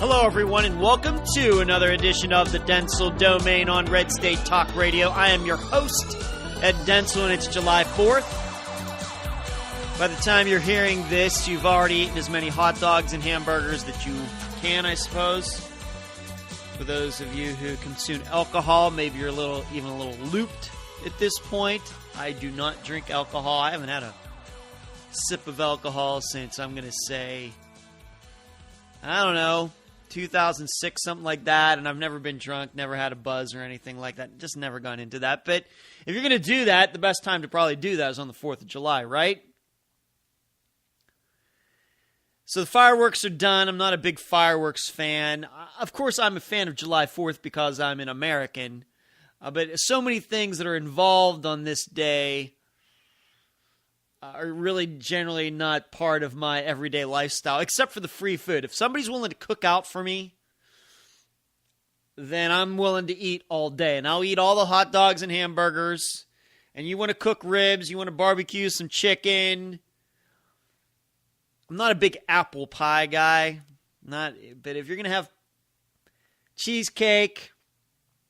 Hello, everyone, and welcome to another edition of the Dentzel Domain on Red State Talk Radio. I am your host, Ed Dentzel, and it's July 4th. By the time you're hearing this, you've already eaten as many hot dogs and hamburgers that you can, I suppose. For those of you who consume alcohol, maybe you're even a little looped at this point. I do not drink alcohol. I haven't had a sip of alcohol since, I'm going to say, I don't know, 2006, something like that, and I've never been drunk, never had a buzz or anything like that, just never gone into that. But if you're going to do that, the best time to probably do that is on the 4th of July, right? So the fireworks are done. I'm not a big fireworks fan. Of course, I'm a fan of July 4th because I'm an American, but so many things that are involved on this day are really generally not part of my everyday lifestyle, except for the free food. If somebody's willing to cook out for me, then I'm willing to eat all day. And I'll eat all the hot dogs and hamburgers. And you want to cook ribs, you want to barbecue some chicken. I'm not a big apple pie guy. But if you're going to have cheesecake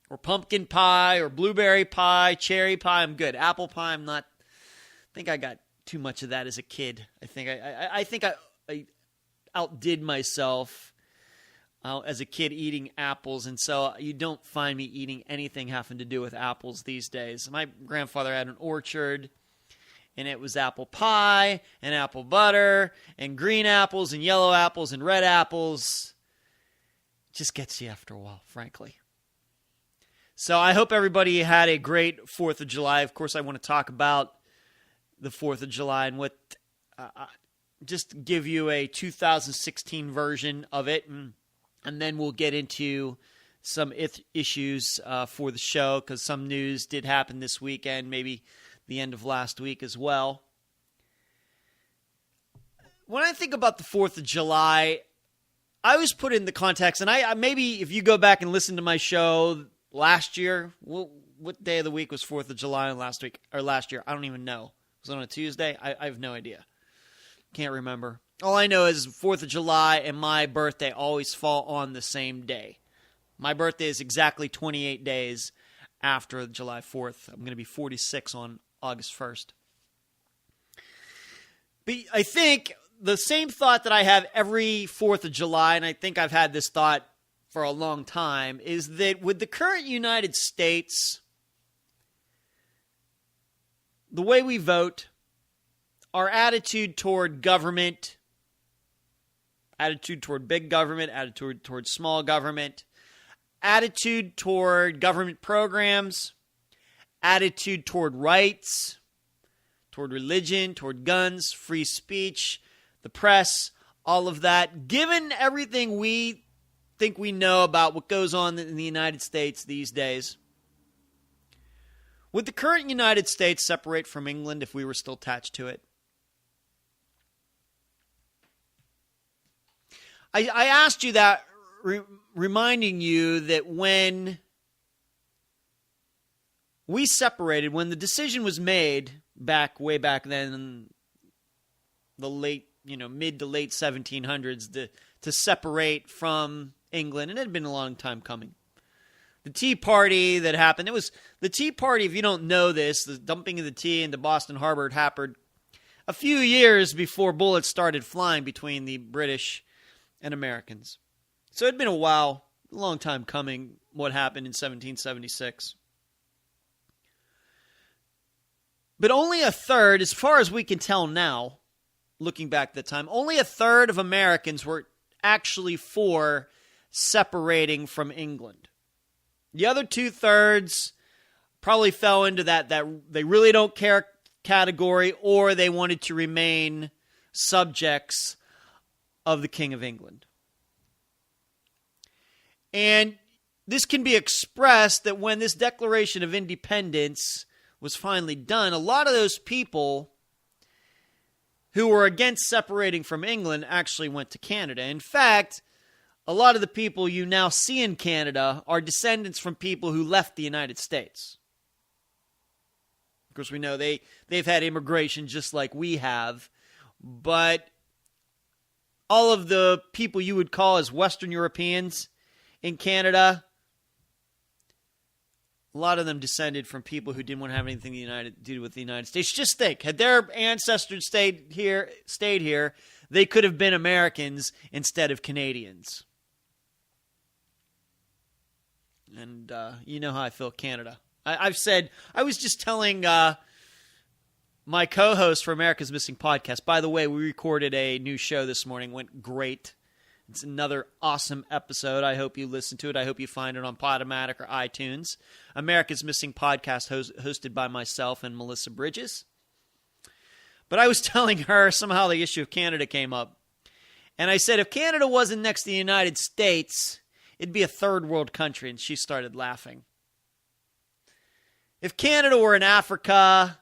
or pumpkin pie or blueberry pie, cherry pie, I'm good. Apple pie, I'm not. I think I got too much of that as a kid. I think I outdid myself as a kid eating apples, and so you don't find me eating anything having to do with apples these days. My grandfather had an orchard, and it was apple pie and apple butter and green apples and yellow apples and red apples. Just gets you after a while, frankly. So I hope everybody had a great 4th of July. Of course, I want to talk about the 4th of July and what just give you a 2016 version of it, and then we'll get into some issues for the show, because some news did happen this weekend, maybe the end of last week as well. When I think about the 4th of July, I always put it in the context, and I maybe if you go back and listen to my show last year, what day of the week was 4th of July last year? I don't even know. Was it on a Tuesday? I have no idea. Can't remember. All I know is 4th of July and my birthday always fall on the same day. My birthday is exactly 28 days after July 4th. I'm going to be 46 on August 1st. But I think the same thought that I have every 4th of July, and I think I've had this thought for a long time, is that with the current United States, the way we vote, our attitude toward government, attitude toward big government, attitude toward small government, attitude toward government programs, attitude toward rights, toward religion, toward guns, free speech, the press, all of that. Given everything we think we know about what goes on in the United States these days, would the current United States separate from England if we were still attached to it? I asked you that, reminding you that when we separated, when the decision was made way back then in the mid to late 1700s to separate from England, and it had been a long time coming. The Tea Party that happened, it was the Tea Party, if you don't know this, the dumping of the tea into Boston Harbor happened a few years before bullets started flying between the British and Americans. So it had been a while, a long time coming, what happened in 1776. But only a third, as far as we can tell now, looking back at the time, only a third of Americans were actually for separating from England. The other 2/3 probably fell into that they really don't care category, or they wanted to remain subjects of the King of England. And this can be expressed that when this Declaration of Independence was finally done, a lot of those people who were against separating from England actually went to Canada. In fact, a lot of the people you now see in Canada are descendants from people who left the United States. Of course, we know they've had immigration just like we have, but all of the people you would call as Western Europeans in Canada, a lot of them descended from people who didn't want to have anything to do with the United States. Just think, had their ancestors stayed here, they could have been Americans instead of Canadians. And you know how I feel Canada. I've said, I was just telling my co-host for America's Missing Podcast, by the way, we recorded a new show this morning, went great. It's another awesome episode. I hope you listen to it. I hope you find it on Podomatic or iTunes. America's Missing Podcast hosted by myself and Melissa Bridges. But I was telling her somehow the issue of Canada came up. And I said, if Canada wasn't next to the United States, it'd be a third world country. And she started laughing. If Canada were in Africa,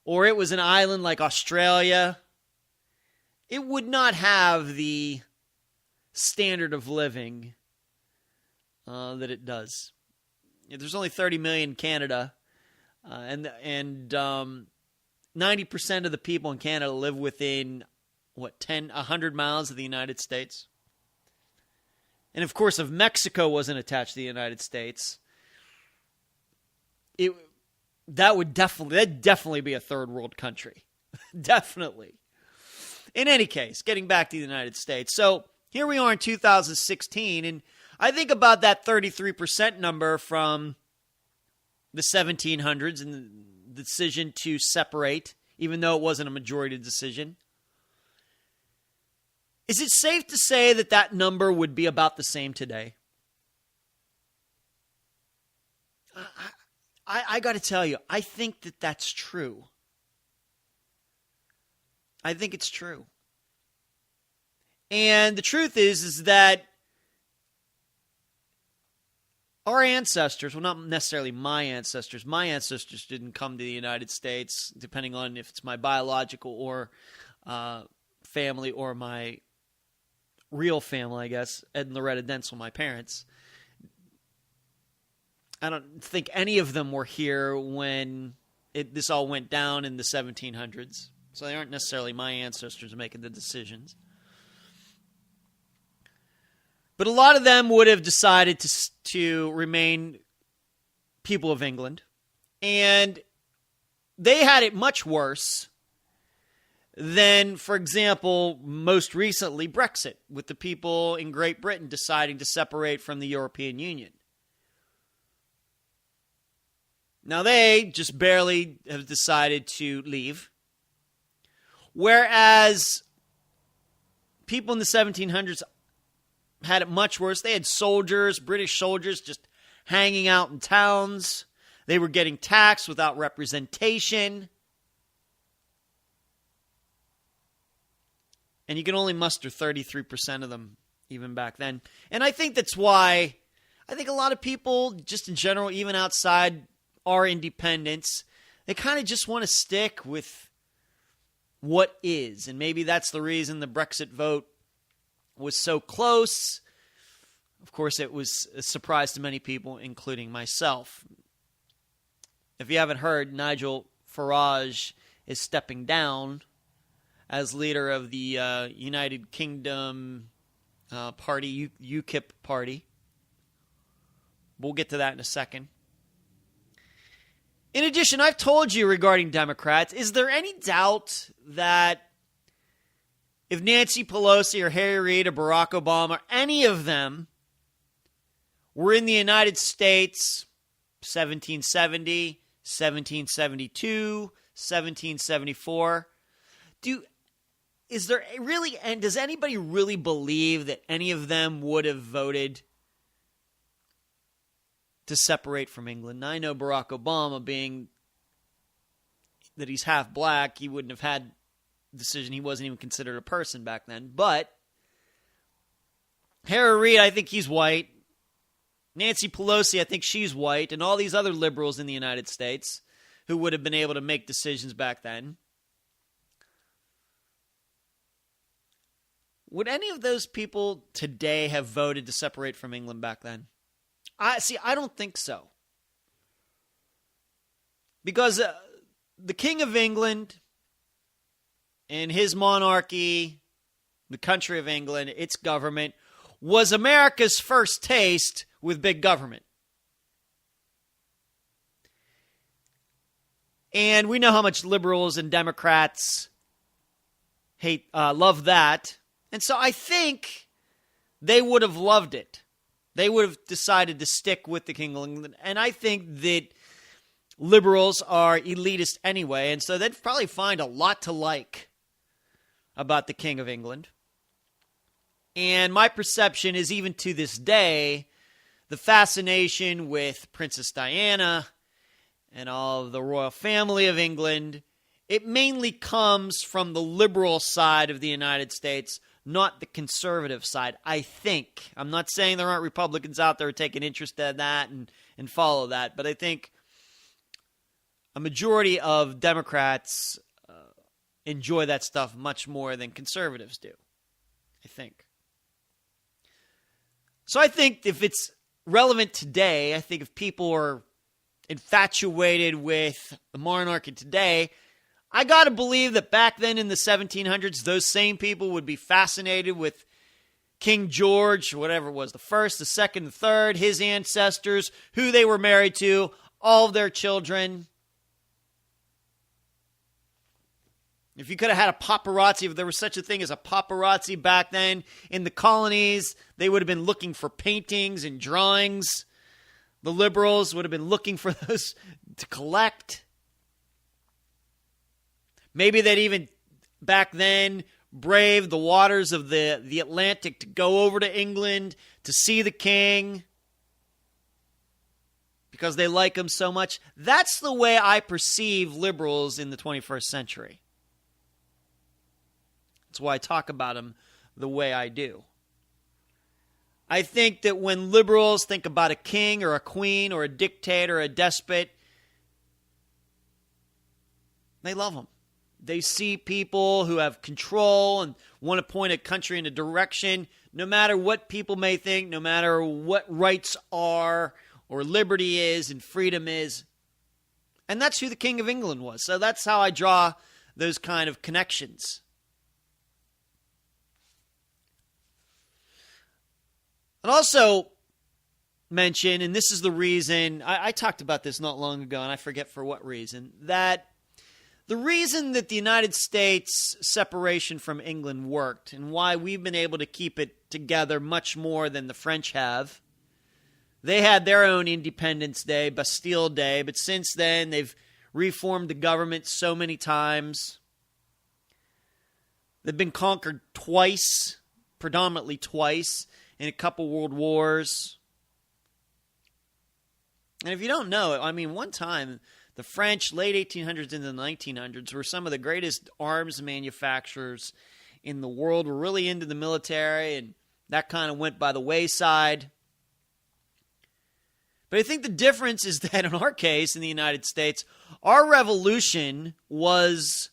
or it was an island like Australia, it would not have the standard of living that it does. There's only 30 million in Canada, and 90% of the people in Canada live within 100 miles of the United States. And of course, if Mexico wasn't attached to the United States, that'd definitely be a third world country. Definitely. In any case, getting back to the United States. So here we are in 2016, and I think about that 33% number from the 1700s and the decision to separate, even though it wasn't a majority decision. Is it safe to say that that number would be about the same today? I got to tell you, I think that that's true. I think it's true. And the truth is that our ancestors, well, not necessarily my ancestors didn't come to the United States, depending on if it's my biological or family or my real family, I guess, Ed and Loretta Dentzel, my parents. I don't think any of them were here when this all went down in the 1700s. So they aren't necessarily my ancestors making the decisions. But a lot of them would have decided to remain people of England. And they had it much worse than, for example, most recently Brexit, with the people in Great Britain deciding to separate from the European Union. Now they just barely have decided to leave. Whereas people in the 1700s had it much worse. They had soldiers, British soldiers, just hanging out in towns. They were getting taxed without representation. And you can only muster 33% of them even back then. And I think that's why I think a lot of people, just in general, even outside our independence, they kind of just want to stick with what is. And maybe that's the reason the Brexit vote was so close. Of course, it was a surprise to many people, including myself. If you haven't heard, Nigel Farage is stepping down as leader of the United Kingdom party, UKIP party. We'll get to that in a second. In addition, I've told you regarding Democrats, is there any doubt that if Nancy Pelosi or Harry Reid or Barack Obama or any of them were in the United States 1770, 1772, 1774, does anybody really believe that any of them would have voted to separate from England? Now, I know Barack Obama, being that he's half black, he wouldn't have had the decision. He wasn't even considered a person back then. But Harry Reid, I think he's white. Nancy Pelosi, I think she's white. And all these other liberals in the United States who would have been able to make decisions back then. Would any of those people today have voted to separate from England back then? I don't think so. Because the King of England and his monarchy the country of England, its government, was America's first taste with big government. And we know how much liberals and Democrats love that. And so I think they would have loved it. They would have decided to stick with the King of England. And I think that liberals are elitist anyway, and so they'd probably find a lot to like about the King of England. And my perception is, even to this day, the fascination with Princess Diana and all of the royal family of England, it mainly comes from the liberal side of the United States, not the conservative side, I think. I'm not saying there aren't Republicans out there who take an interest in that and follow that, but I think a majority of Democrats enjoy that stuff much more than conservatives do, I think. So I think if it's relevant today, I think if people are infatuated with the monarchy today, I got to believe that back then in the 1700s, those same people would be fascinated with King George, whatever it was, the first, the second, the third, his ancestors, who they were married to, all of their children. If you could have had a paparazzi, if there was such a thing as a paparazzi back then in the colonies, they would have been looking for paintings and drawings. The liberals would have been looking for those to collect. Maybe they'd even, back then, brave the waters of the Atlantic to go over to England to see the king because they like him so much. That's the way I perceive liberals in the 21st century. That's why I talk about them the way I do. I think that when liberals think about a king or a queen or a dictator or a despot, they love them. They see people who have control and want to point a country in a direction, no matter what people may think, no matter what rights are or liberty is and freedom is. And that's who the King of England was. So that's how I draw those kind of connections. I'd also mention, and this is the reason, I talked about this not long ago, and I forget for what reason, that the reason that the United States separation from England worked and why we've been able to keep it together much more than the French have. They had their own Independence Day, Bastille Day, but since then they've reformed the government so many times. They've been conquered twice, predominantly twice, in a couple world wars. And if you don't know, I mean, one time, the French, late 1800s into the 1900s, were some of the greatest arms manufacturers in the world, were really into the military, and that kind of went by the wayside. But I think the difference is that in our case, in the United States, our revolution was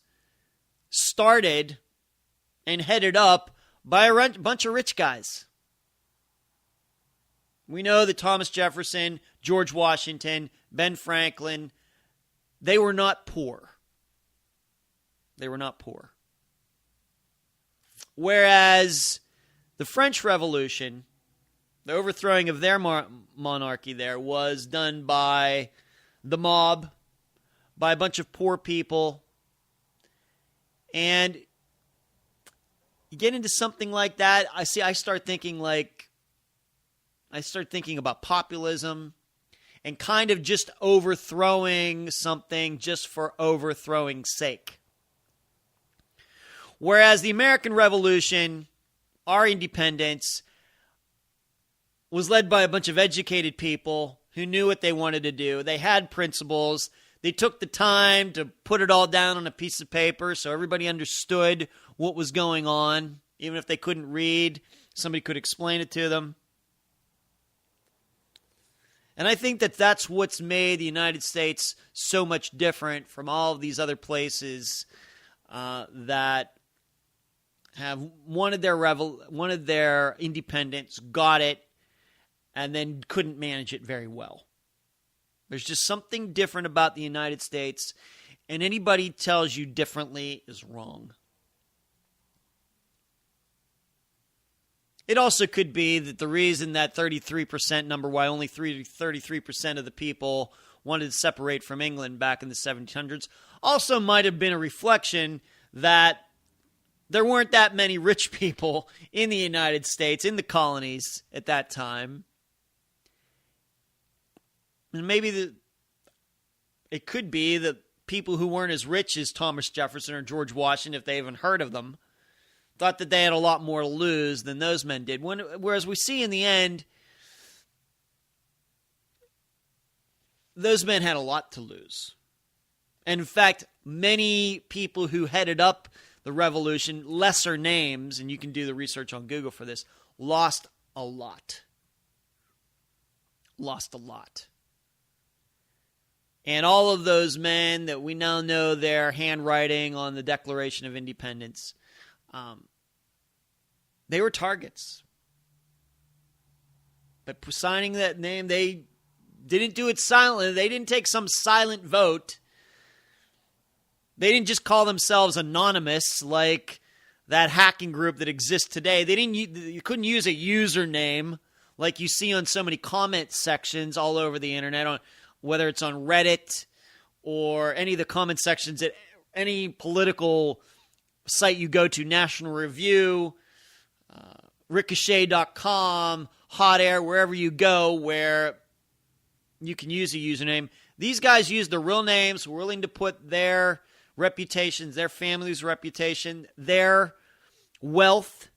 started and headed up by a bunch of rich guys. We know that Thomas Jefferson, George Washington, Ben Franklin, they were not poor. They were not poor. Whereas the French Revolution, the overthrowing of their monarchy there, was done by the mob, by a bunch of poor people. And you get into something like that, I start thinking about populism and kind of just overthrowing something just for overthrowing's sake. Whereas the American Revolution, our independence, was led by a bunch of educated people who knew what they wanted to do. They had principles. They took the time to put it all down on a piece of paper so everybody understood what was going on. Even if they couldn't read, somebody could explain it to them. And I think that that's what's made the United States so much different from all of these other places that have wanted their independence, got it, and then couldn't manage it very well. There's just something different about the United States, and anybody tells you differently is wrong. It also could be that the reason that 33% number, why only 33% of the people wanted to separate from England back in the 1700s, also might have been a reflection that there weren't that many rich people in the United States, in the colonies at that time. And maybe it could be that people who weren't as rich as Thomas Jefferson or George Washington, if they even heard of them, thought that they had a lot more to lose than those men did. Whereas we see in the end, those men had a lot to lose. And in fact, many people who headed up the revolution, lesser names, and you can do the research on Google for this, lost a lot. Lost a lot. And all of those men that we now know their handwriting on the Declaration of Independence, they were targets. But signing that name, they didn't do it silently. They didn't take some silent vote. They didn't just call themselves anonymous like that hacking group that exists today. You couldn't use a username like you see on so many comment sections all over the internet, whether it's on Reddit or any of the comment sections at any political site you go to, National Review, Ricochet.com, Hot Air, wherever you go where you can use a username. These guys use their real names, willing to put their reputations, their family's reputation, their wealth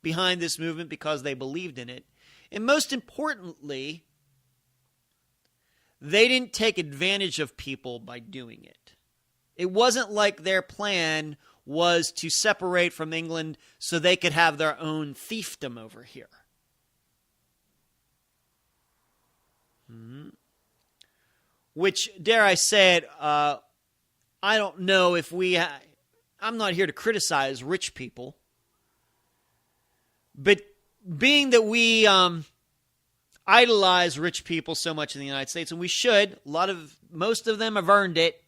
behind this movement because they believed in it. And most importantly, they didn't take advantage of people by doing it. It wasn't like their plan was to separate from England so they could have their own fiefdom over here. Which, dare I say it, I don't know if I'm not here to criticize rich people. But being that we idolize rich people so much in the United States, and we should, most of them have earned it.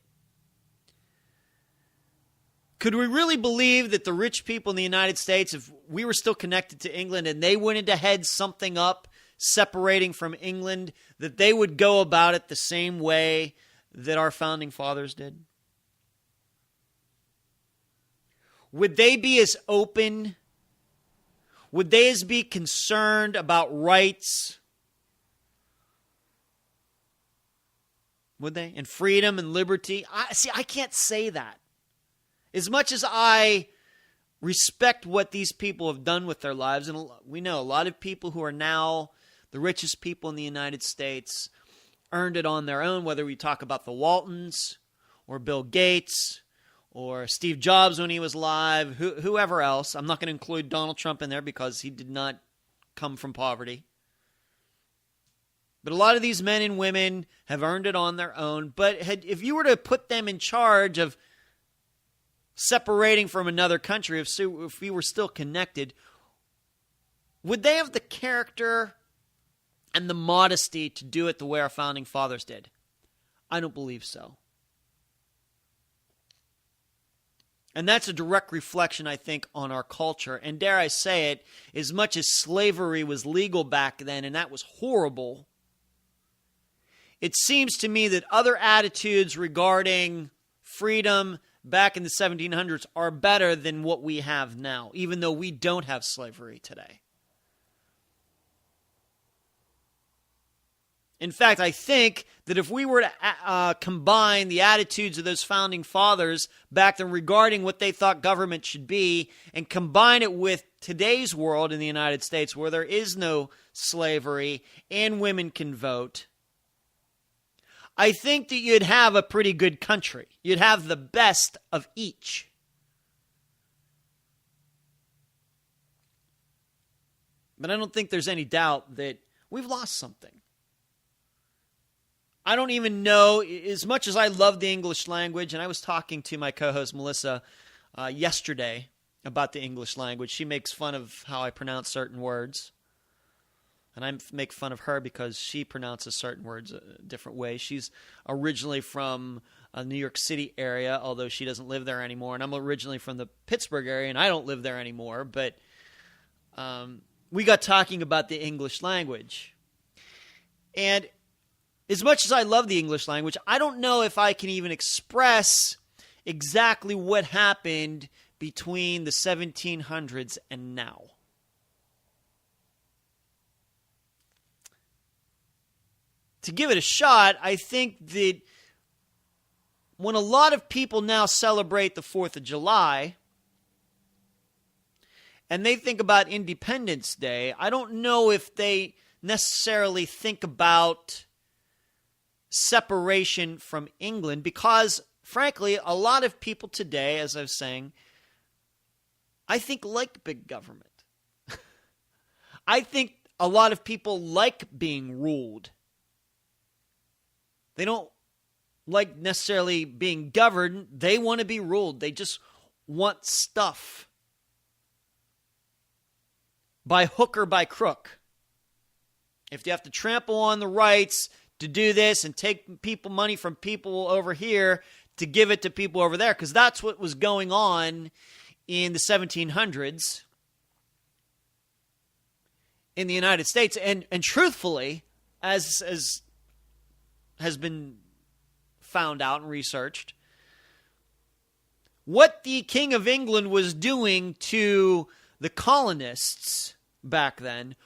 Could we really believe that the rich people in the United States, if we were still connected to England and they wanted to head something up separating from England, that they would go about it the same way that our founding fathers did? Would they be as open? Would they as be concerned about rights? Would they? And freedom and liberty? I can't say that. As much as I respect what these people have done with their lives, and we know a lot of people who are now the richest people in the United States earned it on their own, whether we talk about the Waltons or Bill Gates or Steve Jobs when he was alive, whoever else. I'm not going to include Donald Trump in there because he did not come from poverty. But a lot of these men and women have earned it on their own. But if you were to put them in charge of separating from another country, if we were still connected, would they have the character and the modesty to do it the way our founding fathers did? I don't believe so. And that's a direct reflection, I think, on our culture. And dare I say it, as much as slavery was legal back then, and that was horrible, it seems to me that other attitudes regarding freedom back in the 1700s are better than what we have now, even though we don't have slavery today. In fact, I think that if we were to combine the attitudes of those founding fathers back then regarding what they thought government should be and combine it with today's world in the United States where there is no slavery and women can vote, I think that you'd have a pretty good country. You'd have the best of each. But I don't think there's any doubt that we've lost something. I don't even know, as much as I love the English language, and I was talking to my co-host Melissa yesterday about the English language. She makes fun of how I pronounce certain words. And I make fun of her because she pronounces certain words a different way. She's originally from a New York City area, although she doesn't live there anymore. And I'm originally from the Pittsburgh area, and I don't live there anymore. But we got talking about the English language. And as much as I love the English language, I don't know if I can even express exactly what happened between the 1700s and now. To give it a shot, I think that when a lot of people now celebrate the 4th of July, and they think about Independence Day, I don't know if they necessarily think about separation from England, because, frankly, a lot of people today, as I was saying, I think like big government. I think a lot of people like being ruled. They don't like necessarily being governed. They want to be ruled. They just want stuff. By hook or by crook. If you have to trample on the rights to do this and take people money from people over here to give it to people over there, because that's what was going on in the 1700s in the United States. And truthfully, as has been found out and researched, what the King of England was doing to the colonists back then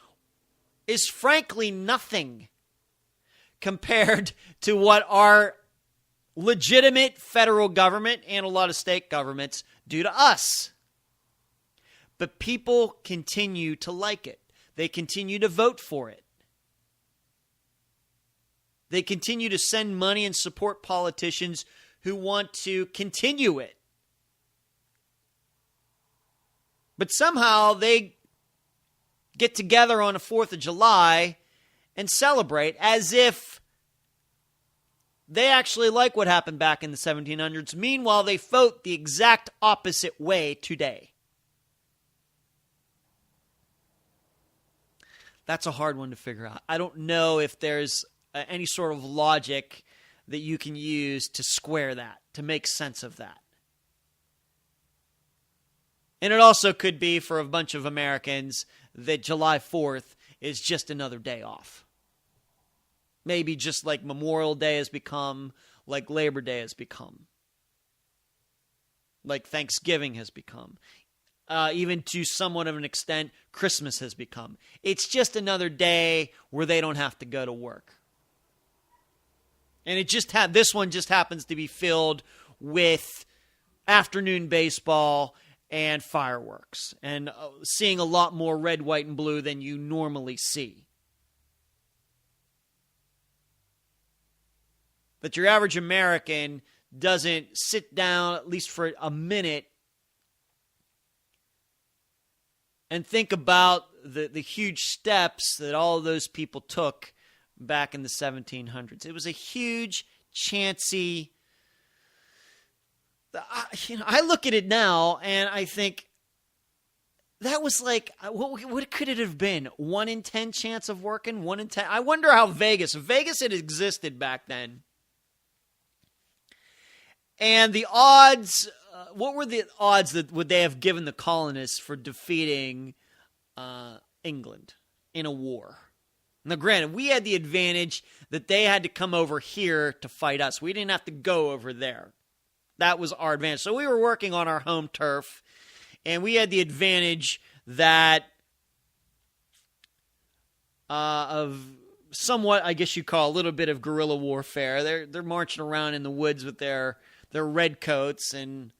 is frankly nothing compared to what our legitimate federal government and a lot of state governments do to us. But people continue to like it. They continue to vote for it. They continue to send money and support politicians who want to continue it. But somehow they get together on the 4th of July and celebrate as if they actually like what happened back in the 1700s. Meanwhile, they vote the exact opposite way today. That's a hard one to figure out. I don't know if there's any sort of logic that you can use to square that, to make sense of that. And it also could be for a bunch of Americans that July 4th is just another day off. Maybe just like Memorial Day has become, like Labor Day has become, like Thanksgiving has become. Even to somewhat of an extent, Christmas has become. It's just another day where they don't have to go to work. And this one just happens to be filled with afternoon baseball and fireworks, and seeing a lot more red, white, and blue than you normally see. But your average American doesn't sit down, at least for a minute, and think about the huge steps that all of those people took back in the 1700s. It was a huge, chancy... I look at it now and I think that was like, what could it have been? 1 in 10 chance of working? 1 in 10? I wonder how Vegas had existed back then. And the odds, what were the odds that would they have given the colonists for defeating England in a war? Now, granted, we had the advantage that they had to come over here to fight us. We didn't have to go over there. That was our advantage. So we were working on our home turf, and we had the advantage that of somewhat, I guess you call a little bit of guerrilla warfare. They're marching around in the woods with their red coats, and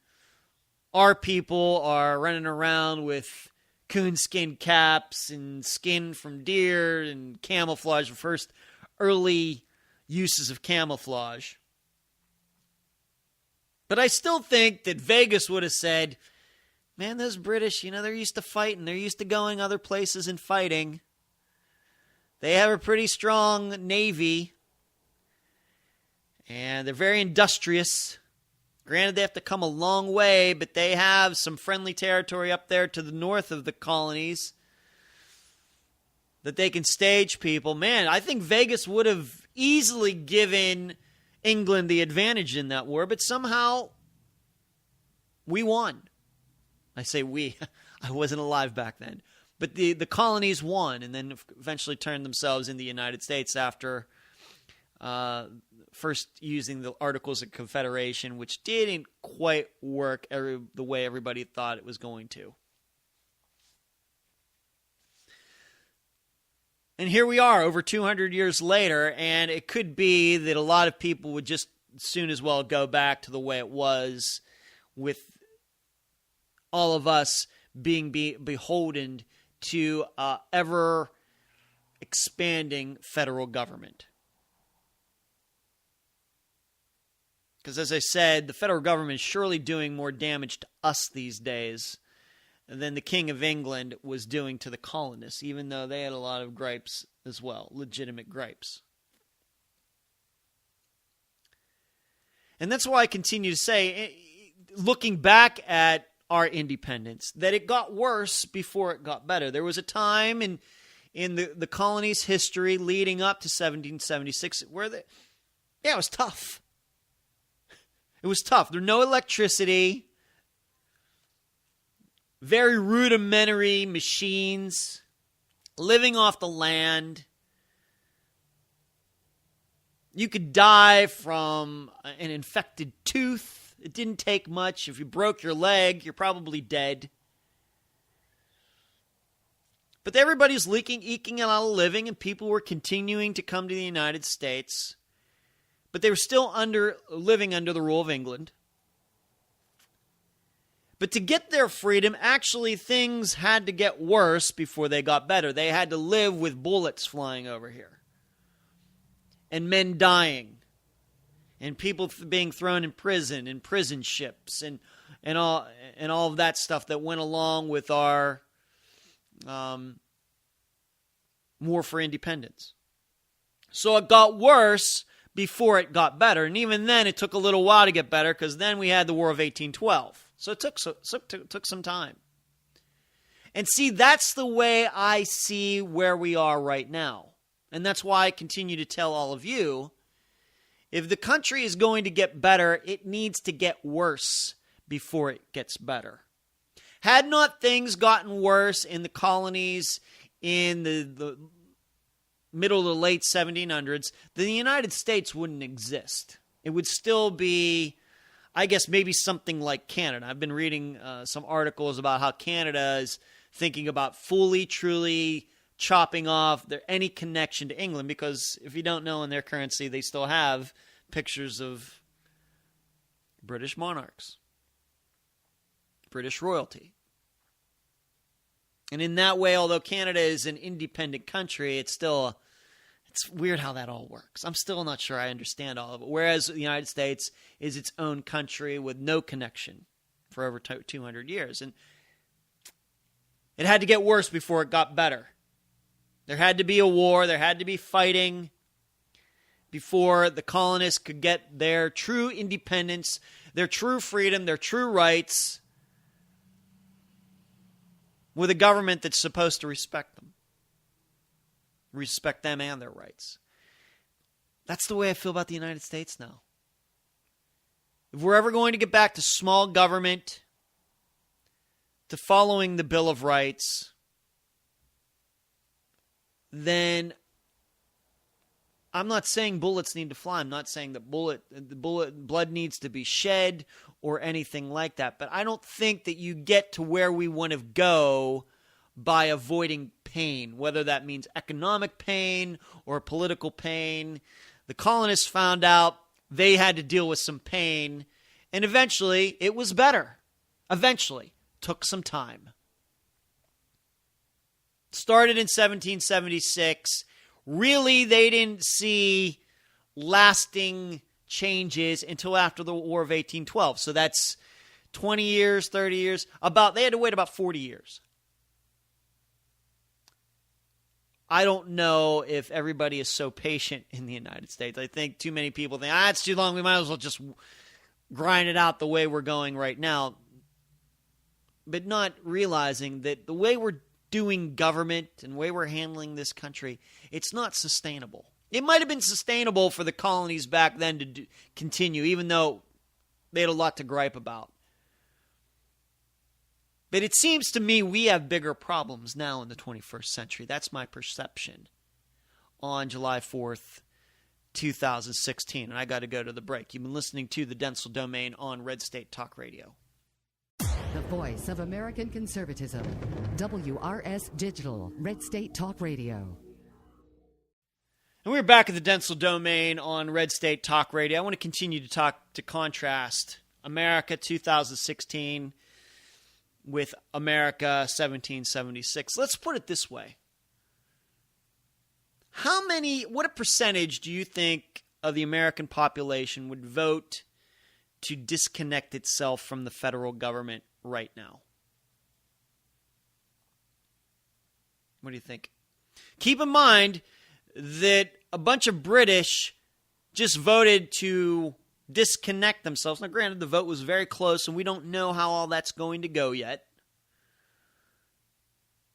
our people are running around with coonskin caps and skin from deer and camouflage, the first early uses of camouflage. But I still think that Vegas would have said, man, those British, they're used to fighting. They're used to going other places and fighting. They have a pretty strong navy. And they're very industrious. Granted, they have to come a long way, but they have some friendly territory up there to the north of the colonies that they can stage people. Man, I think Vegas would have easily given England the advantage in that war, but somehow we won. I say we. I wasn't alive back then. But the colonies won, and then eventually turned themselves into the United States after first using the Articles of Confederation, which didn't quite work the way everybody thought it was going to. And here we are, over 200 years later, and it could be that a lot of people would just soon as well go back to the way it was, with all of us being beholden to ever expanding federal government. Because as I said, the federal government is surely doing more damage to us these days than the King of England was doing to the colonists, even though they had a lot of gripes as well, legitimate gripes. And that's why I continue to say, looking back at our independence, that it got worse before it got better. There was a time in the colony's history leading up to 1776 where it was tough. It was tough. There's no electricity, very rudimentary machines, living off the land. You could die from an infected tooth. It didn't take much. If you broke your leg, you're probably dead. But everybody's eking out a living, and people were continuing to come to the United States. But they were still living under the rule of England. But to get their freedom, actually things had to get worse before they got better. They had to live with bullets flying over here, and men dying, and people being thrown in prison ships, and all of that stuff that went along with our war for independence. So it got worse before it got better, and even then it took a little while to get better, because then we had the War of 1812. So it took some time. And see, that's the way I see where we are right now. And that's why I continue to tell all of you, if the country is going to get better, it needs to get worse before it gets better. Had not things gotten worse in the colonies in the middle to late 1700s, then the United States wouldn't exist. It would still be, I guess, maybe something like Canada. I've been reading some articles about how Canada is thinking about fully, truly chopping off any connection to England, because if you don't know, in their currency, they still have pictures of British monarchs, British royalty. And in that way, although Canada is an independent country, it's weird how that all works. I'm still not sure I understand all of it. Whereas the United States is its own country with no connection for over 200 years. And it had to get worse before it got better. There had to be a war. There had to be fighting before the colonists could get their true independence, their true freedom, their true rights, with a government that's supposed to respect them and their rights. That's the way I feel about the United States now. If we're ever going to get back to small government, to following the Bill of Rights, then I'm not saying bullets need to fly. I'm not saying that blood needs to be shed or anything like that. But I don't think that you get to where we want to go by avoiding pain, whether that means economic pain or political pain. The colonists found out they had to deal with some pain, and eventually it was better. Eventually. Took some time. Started in 1776. Really, they didn't see lasting changes until after the War of 1812. So that's 20 years, 30 years. They had to wait about 40 years. I don't know if everybody is so patient in the United States. I think too many people think, it's too long. We might as well just grind it out the way we're going right now. But not realizing that the way we're doing government and the way we're handling this country, it's not sustainable. It might have been sustainable for the colonies back then to continue, even though they had a lot to gripe about. But it seems to me we have bigger problems now in the 21st century. That's my perception on July 4th, 2016. And I got to go to the break. You've been listening to the Dentzel Domain on Red State Talk Radio. The voice of American conservatism. WRS Digital, Red State Talk Radio. And we're back at the Dentzel Domain on Red State Talk Radio. I want to continue to contrast America 2016 with America 1776. Let's put it this way. What a percentage do you think of the American population would vote to disconnect itself from the federal government right now? What do you think? Keep in mind that a bunch of British just voted to disconnect themselves. Now, granted, the vote was very close, and we don't know how all that's going to go yet.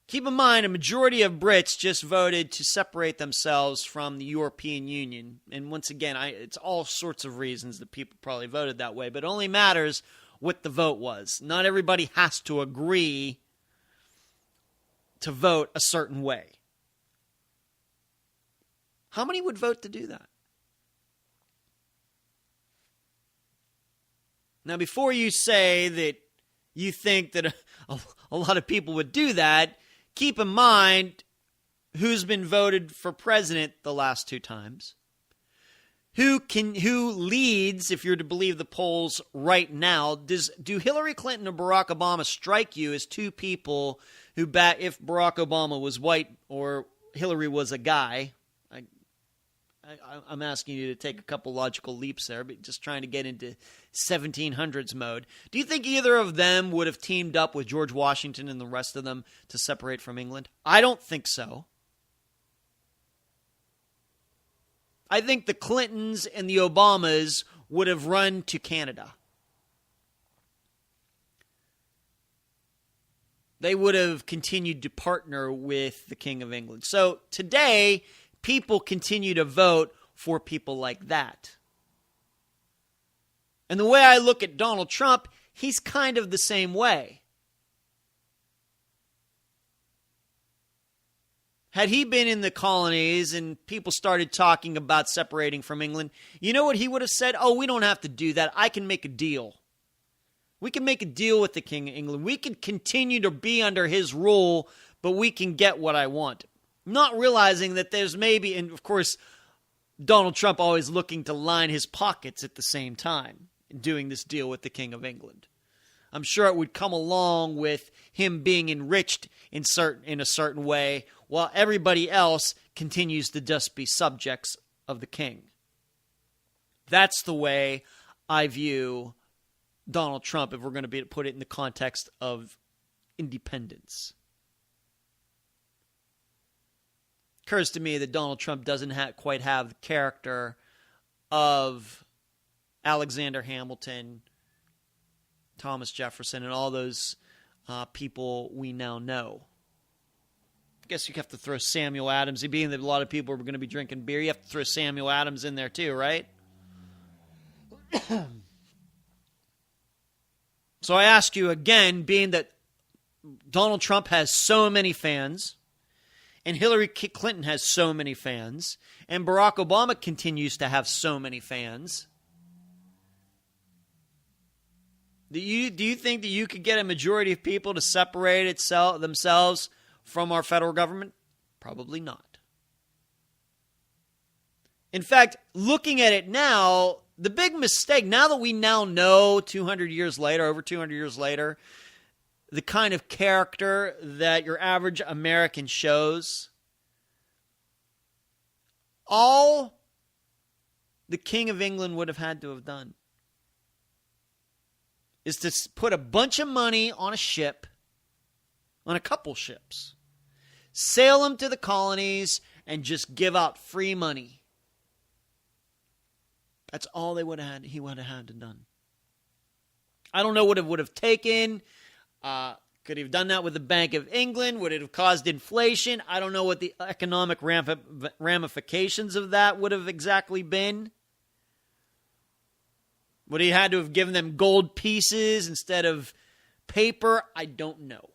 Keep in mind, a majority of Brits just voted to separate themselves from the European Union. And once again, it's all sorts of reasons that people probably voted that way, but it only matters what the vote was. Not everybody has to agree to vote a certain way. How many would vote to do that? Now, before you say that you think that a lot of people would do that, keep in mind who's been voted for president the last two times. Who leads, if you're to believe the polls right now? Do Hillary Clinton or Barack Obama strike you as two people who if Barack Obama was white or Hillary was a guy? I'm asking you to take a couple logical leaps there, but just trying to get into 1700s mode. Do you think either of them would have teamed up with George Washington and the rest of them to separate from England? I don't think so. I think the Clintons and the Obamas would have run to Canada. They would have continued to partner with the King of England. So today, people continue to vote for people like that. And the way I look at Donald Trump, he's kind of the same way. Had he been in the colonies and people started talking about separating from England, you know what he would have said? Oh, we don't have to do that. I can make a deal. We can make a deal with the King of England. We can continue to be under his rule, but we can get what I want. Not realizing that there's maybe, and of course, Donald Trump always looking to line his pockets at the same time in doing this deal with the King of England. I'm sure it would come along with him being enriched in a certain way, while everybody else continues to just be subjects of the king. That's the way I view Donald Trump, if we're going to put it in the context of independence. Occurs to me that Donald Trump doesn't quite have the character of Alexander Hamilton, Thomas Jefferson, and all those people we now know. I guess you have to throw Samuel Adams. Being that a lot of people are going to be drinking beer, you have to throw Samuel Adams in there too, right? So I ask you again, being that Donald Trump has so many fans, and Hillary Clinton has so many fans, and Barack Obama continues to have so many fans, do you think that you could get a majority of people to separate themselves from our federal government? Probably not. In fact, looking at it now, the big mistake, now that we now know 200 years later, over 200 years later, the kind of character that your average American shows, all the King of England would have had to have done is to put a bunch of money on a ship, on a couple ships, sail them to the colonies, and just give out free money. That's all he would have had to done. I don't know what it would have taken. Could he have done that with the Bank of England? Would it have caused inflation? I don't know what the economic ramifications of that would have exactly been. Would he had to have given them gold pieces instead of Paper, I don't know.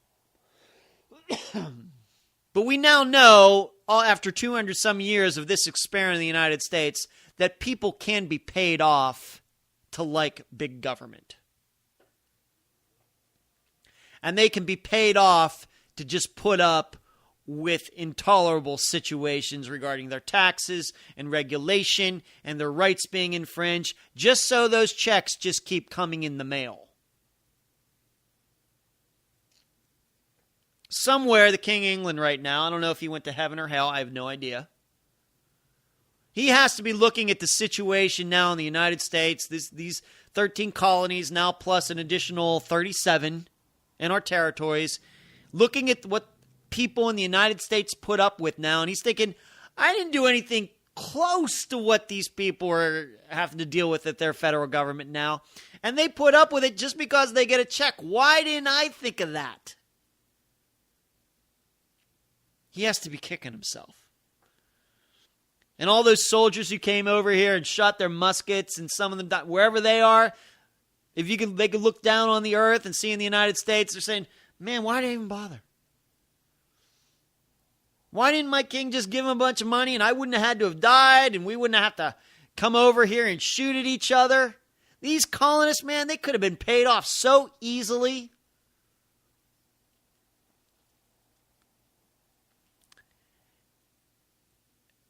But we now know, after 200 some years of this experiment in the United States, that people can be paid off to like big government. And they can be paid off to just put up with intolerable situations regarding their taxes and regulation and their rights being infringed, just so those checks just keep coming in the mail. Somewhere, the King of England right now, I don't know if he went to heaven or hell, I have no idea. He has to be looking at the situation now in the United States, these 13 colonies now plus an additional 37 in our territories, looking at what people in the United States put up with now, and he's thinking, I didn't do anything close to what these people are having to deal with at their federal government now, and they put up with it just because they get a check. Why didn't I think of that? He has to be kicking himself. And all those soldiers who came over here and shot their muskets, and some of them died, wherever they are, they could look down on the earth and see in the United States, they're saying, man, why did I even bother? Why didn't my king just give him a bunch of money and I wouldn't have had to have died and we wouldn't have to come over here and shoot at each other? These colonists, man, they could have been paid off so easily.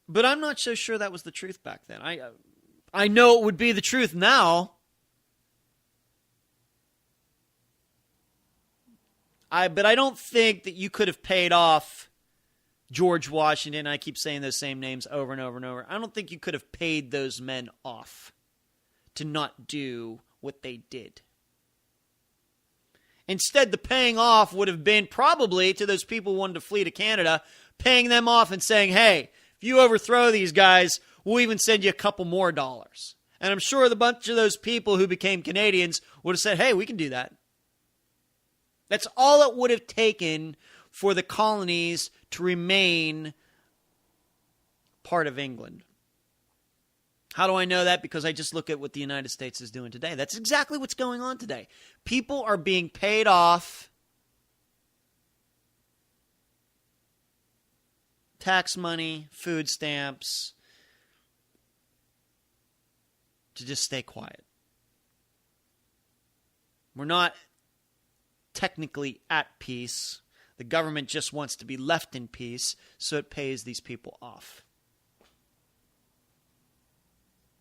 But I'm not so sure that was the truth back then. I know it would be the truth now. But I don't think that you could have paid off George Washington. I keep saying those same names over and over and over. I don't think you could have paid those men off to not do what they did. Instead, the paying off would have been probably to those people who wanted to flee to Canada, paying them off and saying, hey, if you overthrow these guys, we'll even send you a couple more dollars. And I'm sure the bunch of those people who became Canadians would have said, hey, we can do that. That's all it would have taken for the colonies to remain part of England. How do I know that? Because I just look at what the United States is doing today. That's exactly what's going on today. People are being paid off tax money, food stamps, to just stay quiet. We're not technically at peace. The government just wants to be left in peace, so it pays these people off.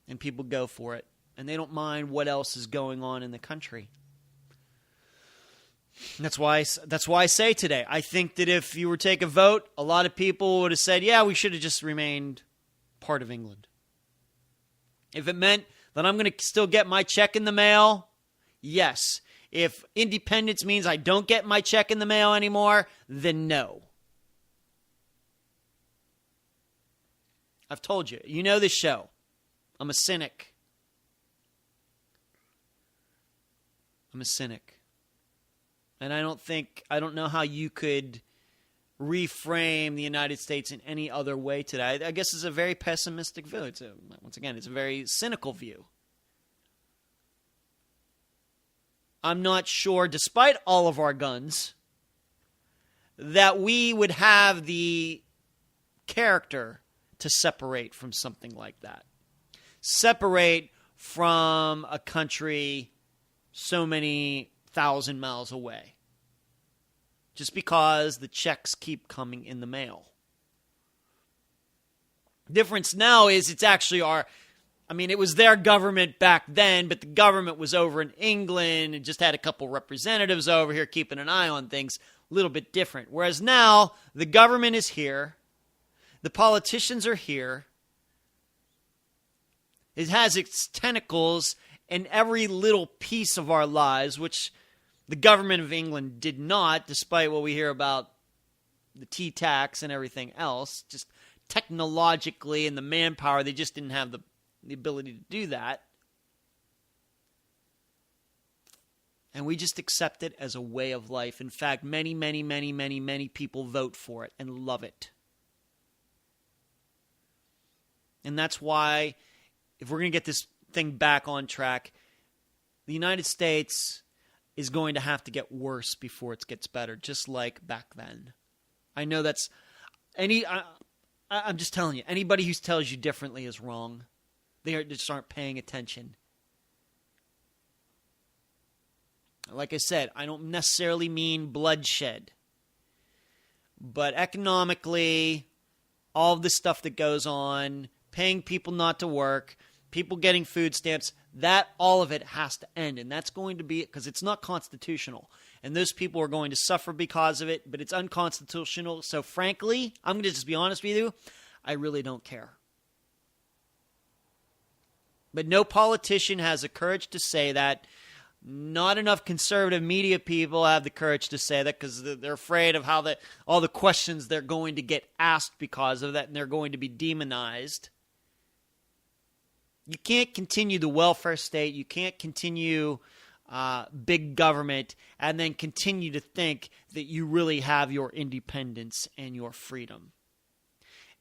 And people go for it, and they don't mind what else is going on in the country. That's why I say today, I think that if you were to take a vote, a lot of people would have said, yeah, we should have just remained part of England. If it meant that I'm going to still get my check in the mail, yes. If independence means I don't get my check in the mail anymore, then no. I've told you. You know this show. I'm a cynic. I'm a cynic. And I don't know how you could reframe the United States in any other way today. I guess it's a very pessimistic view. It's a very cynical view. I'm not sure, despite all of our guns, that we would have the character to separate from something like that. Separate from a country so many thousand miles away. Just because the checks keep coming in the mail. Difference now is it's actually it was their government back then, but the government was over in England and just had a couple representatives over here keeping an eye on things. A little bit different. Whereas now, the government is here. The politicians are here. It has its tentacles in every little piece of our lives, which the government of England did not, despite what we hear about the tea tax and everything else. Just technologically and the manpower, they just didn't have the ability to do that. And we just accept it as a way of life. In fact, many, many, many, many, many people vote for it and love it. And that's why, if we're going to get this thing back on track, the United States is going to have to get worse before it gets better, just like back then. I know that's I'm just telling you, anybody who tells you differently is wrong. They just aren't paying attention. Like I said, I don't necessarily mean bloodshed. But economically, all of the stuff that goes on, paying people not to work, people getting food stamps, that all of it has to end. And that's going to be, because it's not constitutional. And those people are going to suffer because of it, but it's unconstitutional. So frankly, I'm going to just be honest with you, I really don't care. But no politician has the courage to say that. Not enough conservative media people have the courage to say that because they're afraid of how all the questions they're going to get asked because of that, and they're going to be demonized. You can't continue the welfare state. You can't continue big government and then continue to think that you really have your independence and your freedom.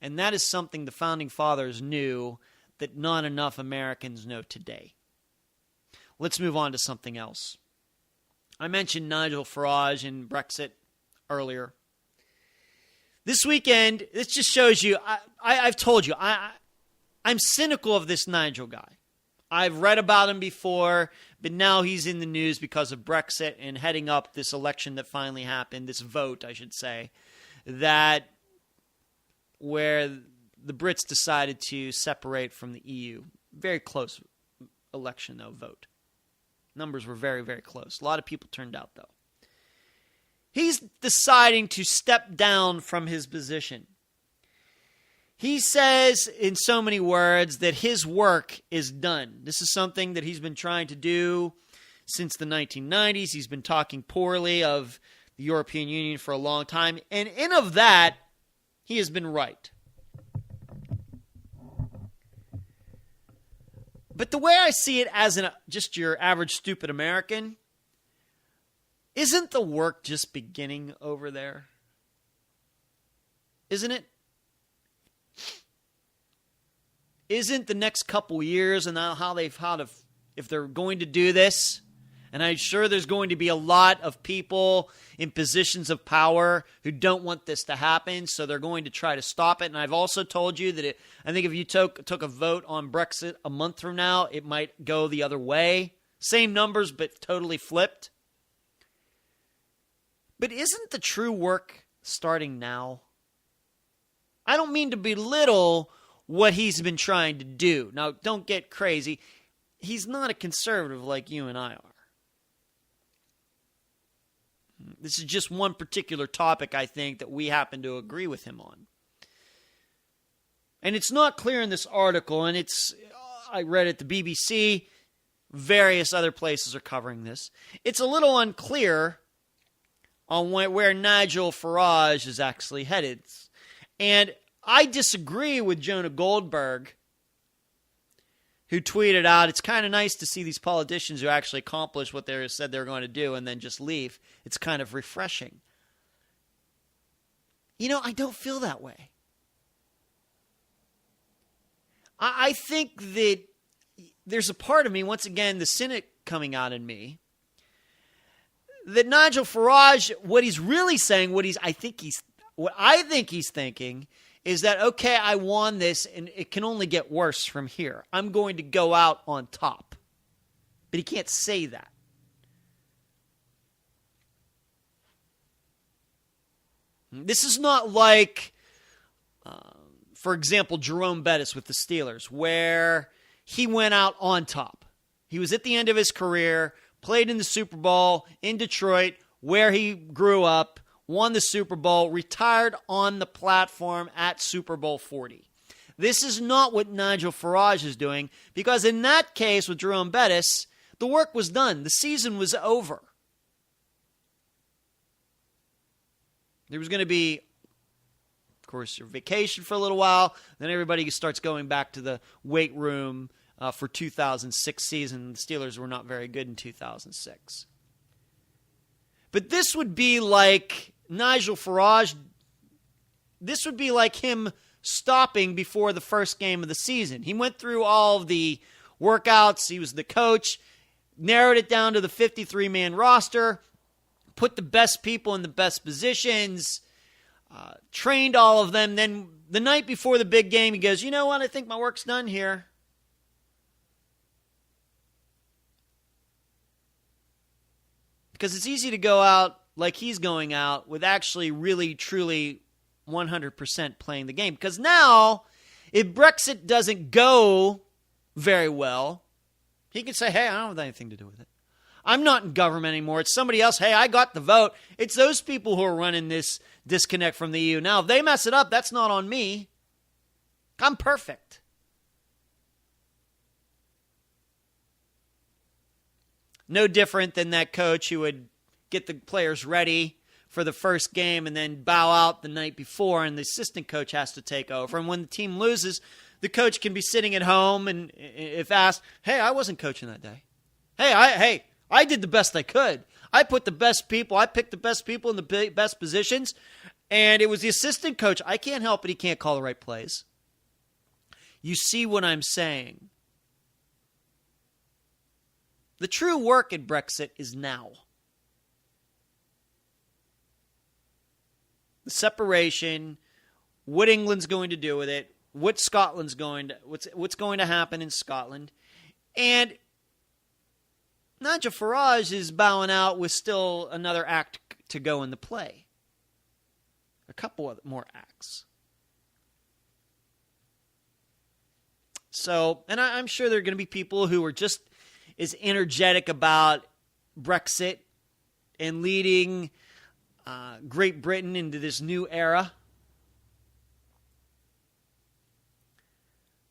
And that is something the Founding Fathers knew that not enough Americans know today. Let's move on to something else. I mentioned Nigel Farage and Brexit earlier. This weekend, this just shows you, I've told you, I'm cynical of this Nigel guy. I've read about him before, but now he's in the news because of Brexit and heading up this election that finally happened, this vote, I should say, that where the Brits decided to separate from the EU. Very close election, though, vote. Numbers were very, very close. A lot of people turned out, though. He's deciding to step down from his position. He says, in so many words, that his work is done. This is something that he's been trying to do since the 1990s. He's been talking poorly of the European Union for a long time. And in of that, he has been right. But the way I see it as just your average stupid American, isn't the work just beginning over there? Isn't it? Isn't the next couple years and if they're going to do this, and I'm sure there's going to be a lot of people in positions of power who don't want this to happen, so they're going to try to stop it. And I've also told you that I think if you took a vote on Brexit a month from now, it might go the other way. Same numbers, but totally flipped. But isn't the true work starting now? I don't mean to belittle what he's been trying to do. Now, don't get crazy. He's not a conservative like you and I are. This is just one particular topic, I think, that we happen to agree with him on. And it's not clear in this article, and I read it at the BBC, various other places are covering this. It's a little unclear on where Nigel Farage is actually headed. And I disagree with Jonah Goldberg, who tweeted out, it's kind of nice to see these politicians who actually accomplish what they said they were going to do and then just leave. It's kind of refreshing. You know, I don't feel that way. I think that there's a part of me, once again, the cynic coming out in me, that Nigel Farage, what he's really saying, what I think he's thinking is that, okay, I won this, and it can only get worse from here. I'm going to go out on top. But he can't say that. This is not like, for example, Jerome Bettis with the Steelers, where he went out on top. He was at the end of his career, played in the Super Bowl in Detroit, where he grew up, won the Super Bowl, retired on the platform at Super Bowl 40. This is not what Nigel Farage is doing, because in that case with Jerome Bettis, the work was done. The season was over. There was going to be, of course, your vacation for a little while. Then everybody starts going back to the weight room for 2006 season. The Steelers were not very good in 2006. But this would be like Nigel Farage, this would be like him stopping before the first game of the season. He went through all of the workouts. He was the coach. narrowed it down to the 53-man roster, put the best people in the best positions, trained all of them. Then the night before the big game, he goes, you know what? I think my work's done here. Because it's easy to go out like he's going out with actually really, truly 100% playing the game. Because now, if Brexit doesn't go very well, he can say, hey, I don't have anything to do with it. I'm not in government anymore. It's somebody else. Hey, I got the vote. It's those people who are running this disconnect from the EU. Now, if they mess it up, that's not on me. I'm perfect. No different than that coach who would get the players ready for the first game and then bow out the night before, and the assistant coach has to take over. And when the team loses, the coach can be sitting at home and if asked, hey, I wasn't coaching that day. Hey, I did the best I could. I put the best people, I picked the best people in the best positions, and it was the assistant coach. I can't help it. He can't call the right plays. You see what I'm saying? The true work at Brexit is now. The separation, what England's going to do with it, what Scotland's going to, what's going to happen in Scotland, and Nigel Farage is bowing out with still another act to go in the play. A couple of more acts. So, and I'm sure there are going to be people who are just as energetic about Brexit and leading Great Britain into this new era.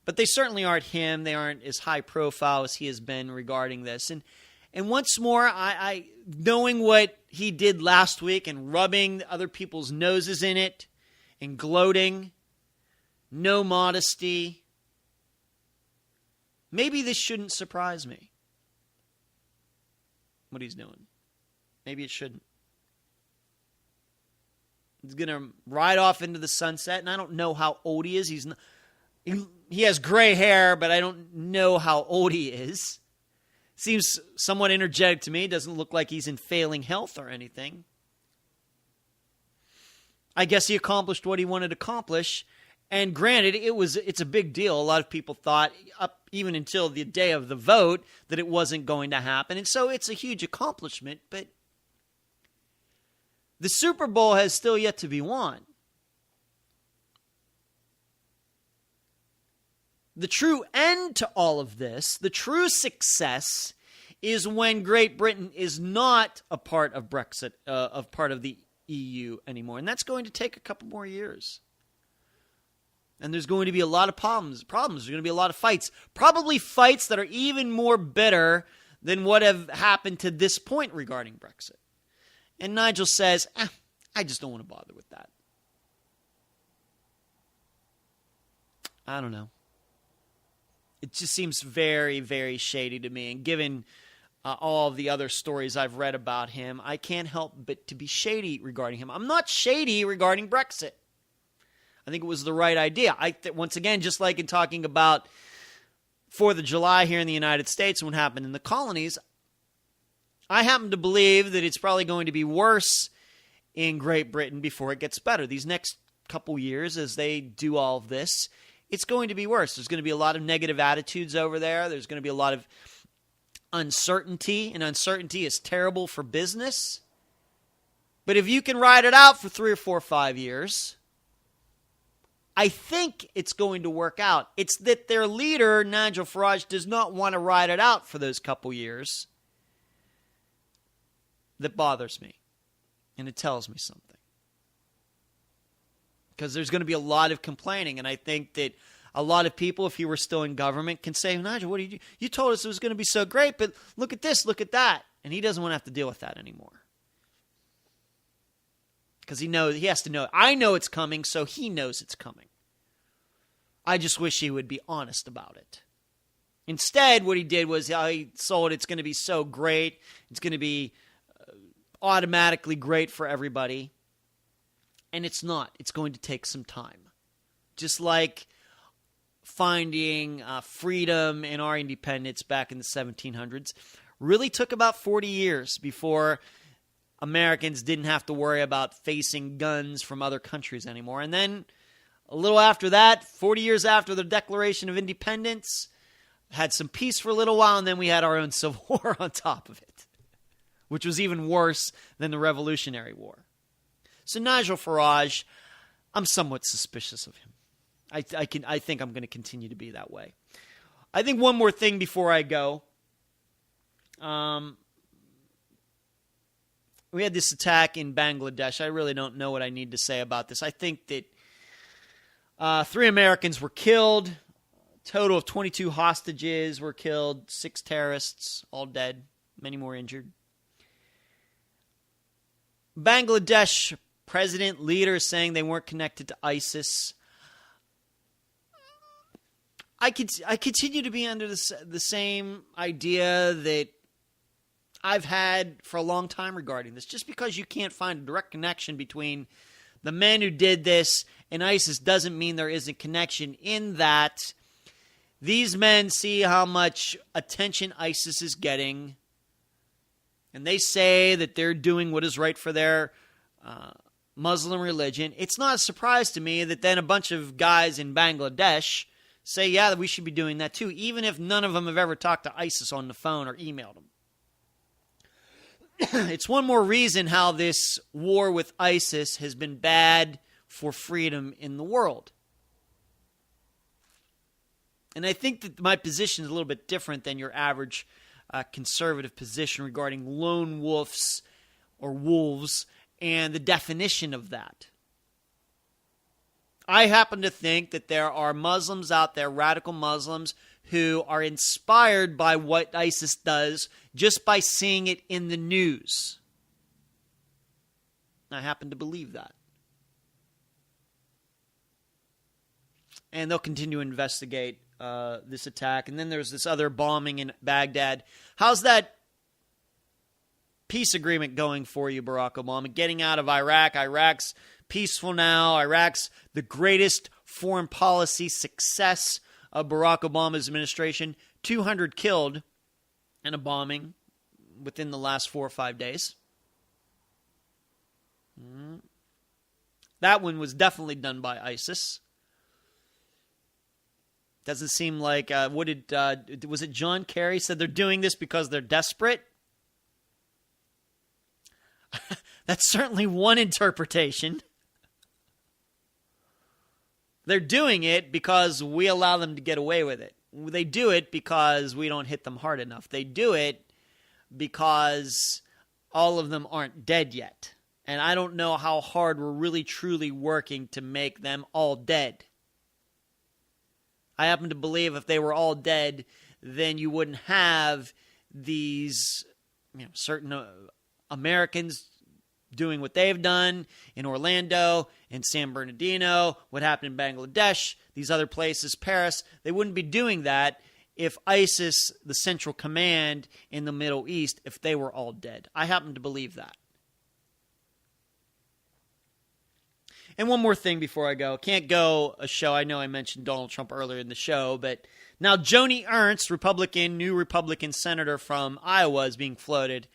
But they certainly aren't him. They aren't as high profile as he has been regarding this. And once more, I knowing what he did last week and rubbing other people's noses in it and gloating, no modesty, maybe this shouldn't surprise me, what he's doing. Maybe it shouldn't. He's going to ride off into the sunset, and I don't know how old he is. He has gray hair, but I don't know how old he is. Seems somewhat energetic to me. Doesn't look like he's in failing health or anything. I guess he accomplished what he wanted to accomplish. And granted, it's a big deal. A lot of people thought, up even until the day of the vote, that it wasn't going to happen. And so it's a huge accomplishment. But the Super Bowl has still yet to be won. The true end to all of this, the true success, is when Great Britain is not a part of Brexit, part of the EU anymore. And that's going to take a couple more years. And there's going to be a lot of problems. There's going to be a lot of fights. Probably fights that are even more bitter than what have happened to this point regarding Brexit. And Nigel says, I just don't want to bother with that. I don't know. It just seems very, very shady to me. And given all of the other stories I've read about him, I can't help but to be shady regarding him. I'm not shady regarding Brexit. I think it was the right idea. Once again, just like in talking about 4th of July here in the United States and what happened in the colonies, I happen to believe that it's probably going to be worse in Great Britain before it gets better. These next couple years, as they do all of this, it's going to be worse. There's going to be a lot of negative attitudes over there. There's going to be a lot of uncertainty, and uncertainty is terrible for business. But if you can ride it out for 3 or 4 or 5 years, I think it's going to work out. It's that their leader, Nigel Farage, does not want to ride it out for those couple years that bothers me. And it tells me something. Because there's going to be a lot of complaining, and I think that a lot of people, if he were still in government, can say, Nigel, what did you do? You told us it was going to be so great, but look at this, look at that. And he doesn't want to have to deal with that anymore. Because he has to know. I know it's coming, so he knows it's coming. I just wish he would be honest about it. Instead, what he did was he sold it's going to be so great. It's going to be automatically great for everybody. And it's not. It's going to take some time. Just like finding freedom and our independence back in the 1700s. really took about 40 years before Americans didn't have to worry about facing guns from other countries anymore. And then a little after that, 40 years after the Declaration of Independence, had some peace for a little while, and then we had our own Civil War on top of it, which was even worse than the Revolutionary War. So Nigel Farage, I'm somewhat suspicious of him. I think I'm going to continue to be that way. I think one more thing before I go. We had this attack in Bangladesh. I really don't know what I need to say about this. I think that 3 Americans were killed. A total of 22 hostages were killed. 6 terrorists, all dead. Many more injured. Bangladesh president, leader saying they weren't connected to ISIS. I continue to be under the same idea that I've had for a long time regarding this. Just because you can't find a direct connection between the men who did this and ISIS doesn't mean there isn't connection, in that these men see how much attention ISIS is getting, and they say that they're doing what is right for their Muslim religion. It's not a surprise to me that then a bunch of guys in Bangladesh say, yeah, we should be doing that too, even if none of them have ever talked to ISIS on the phone or emailed them. It's one more reason how this war with ISIS has been bad for freedom in the world. And I think that my position is a little bit different than your average conservative position regarding lone wolves or wolves and the definition of that. I happen to think that there are Muslims out there, radical Muslims, who are inspired by what ISIS does just by seeing it in the news. I happen to believe that. And they'll continue to investigate this attack. And then there's this other bombing in Baghdad. How's that peace agreement going for you, Barack Obama? Getting out of Iraq. Iraq's peaceful now. Iraq's the greatest foreign policy success of Barack Obama's administration. 200 killed in a bombing within the last 4 or 5 days. That one was definitely done by ISIS. Doesn't seem like, was it John Kerry said they're doing this because they're desperate? That's certainly one interpretation. They're doing it because we allow them to get away with it. They do it because we don't hit them hard enough. They do it because all of them aren't dead yet. And I don't know how hard we're really truly working to make them all dead. I happen to believe if they were all dead, then you wouldn't have these certain Americans doing what they've done in Orlando, in San Bernardino, what happened in Bangladesh, these other places, Paris. They wouldn't be doing that if ISIS, the central command in the Middle East, if they were all dead. I happen to believe that. And one more thing before I go. Can't go a show. I know I mentioned Donald Trump earlier in the show, but now Joni Ernst, new Republican senator from Iowa, is being floated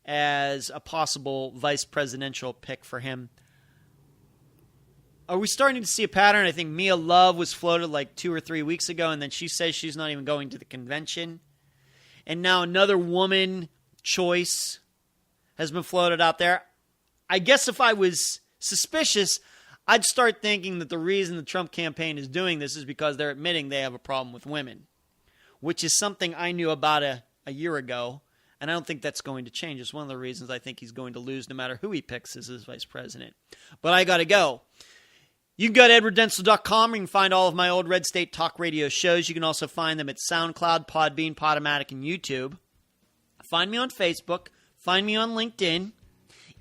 as a possible vice presidential pick for him. Are we starting to see a pattern? I think Mia Love was floated like 2 or 3 weeks ago, and then she says she's not even going to the convention. And now another woman choice has been floated out there. I guess if I was suspicious, I'd start thinking that the reason the Trump campaign is doing this is because they're admitting they have a problem with women, which is something I knew about a year ago. And I don't think that's going to change. It's one of the reasons I think he's going to lose no matter who he picks as his vice president. But I got to go. You can go to edwarddentzel.com where you can find all of my old Red State Talk Radio shows. You can also find them at SoundCloud, Podbean, Podomatic, and YouTube. Find me on Facebook. Find me on LinkedIn.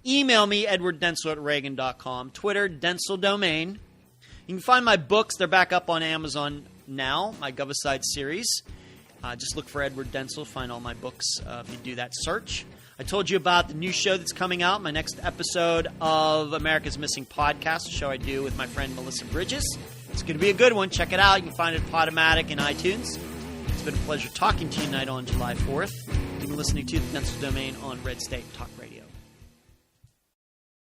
Email me, edwarddentzel@reagan.com. Twitter, Dentzel Domain. You can find my books. They're back up on Amazon now, my Govicide series. Just look for Edward Dentzel. Find all my books if you do that search. I told you about the new show that's coming out, my next episode of America's Missing Podcast, a show I do with my friend Melissa Bridges. It's going to be a good one. Check it out. You can find it at Podomatic and iTunes. It's been a pleasure talking to you tonight on July 4th. You've been listening to the Dentzel Domain on Red State Talk Radio.